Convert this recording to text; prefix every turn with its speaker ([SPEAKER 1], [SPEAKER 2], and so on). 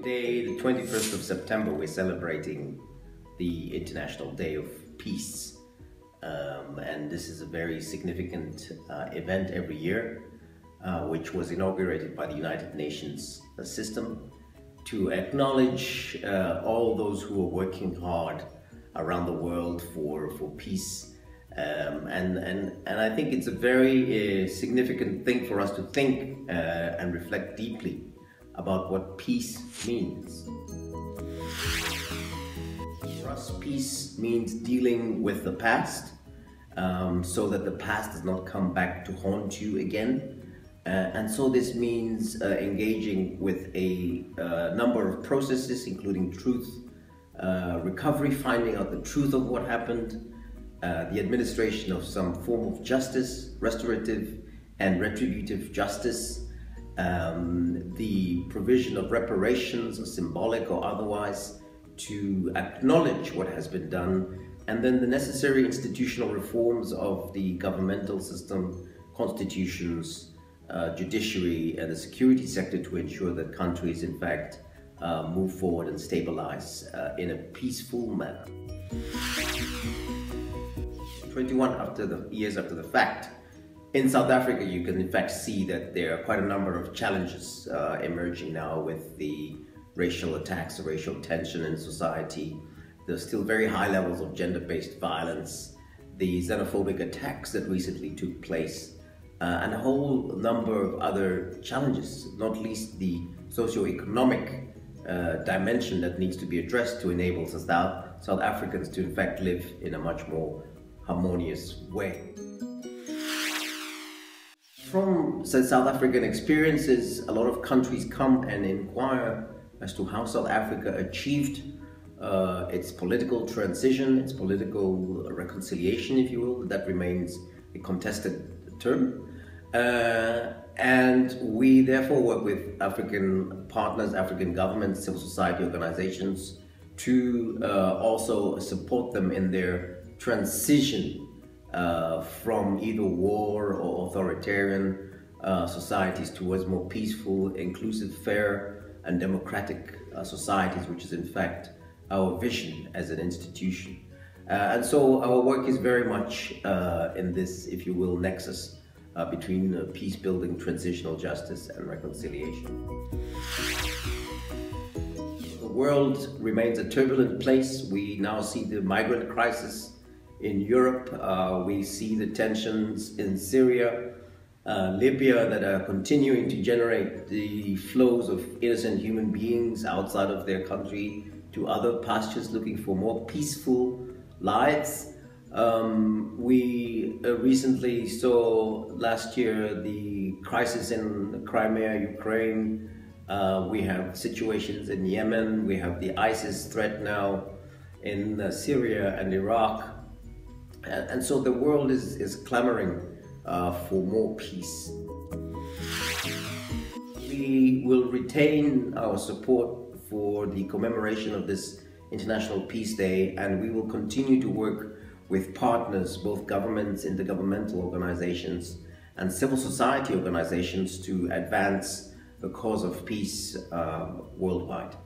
[SPEAKER 1] Today, the 21st of September, we're celebrating the International Day of Peace. And this is a very significant event every year, which was inaugurated by the United Nations system to acknowledge all those who are working hard around the world for peace. And I think it's a very significant thing for us to think and reflect deeply about what peace means. For us, peace means dealing with the past so that the past does not come back to haunt you again. And so this means engaging with a number of processes, including truth, recovery, finding out the truth of what happened, the administration of some form of justice, restorative and retributive justice, the provision of reparations, or symbolic or otherwise, to acknowledge what has been done, and then the necessary institutional reforms of the governmental system, constitutions, judiciary and the security sector to ensure that countries in fact move forward and stabilize in a peaceful manner. 21 years after the fact, in South Africa you can in fact see that there are quite a number of challenges emerging now with the racial attacks, the racial tension in society. There's still very high levels of gender-based violence, the xenophobic attacks that recently took place, and a whole number of other challenges, not least the socio-economic dimension that needs to be addressed to enable South Africans to in fact live in a much more harmonious way. From South African experiences, a lot of countries come and inquire as to how South Africa achieved its political transition, its political reconciliation, if you will. That remains a contested term. And we therefore work with African partners, African governments, civil society organizations to also support them in their transition from either war or authoritarian societies towards more peaceful, inclusive, fair and democratic societies, which is in fact our vision as an institution. And so our work is very much in this, if you will, nexus between peace building, transitional justice and reconciliation. The world remains a turbulent place. We now see the migrant crisis in Europe. We see the tensions in Syria, Libya, that are continuing to generate the flows of innocent human beings outside of their country to other pastures looking for more peaceful lives. We recently saw last year the crisis in Crimea, Ukraine. We have situations in Yemen. We have the ISIS threat now in Syria and Iraq. And so the world is clamoring for more peace. We will retain our support for the commemoration of this International Peace Day, and we will continue to work with partners, both governments, intergovernmental organizations, and civil society organizations to advance the cause of peace worldwide.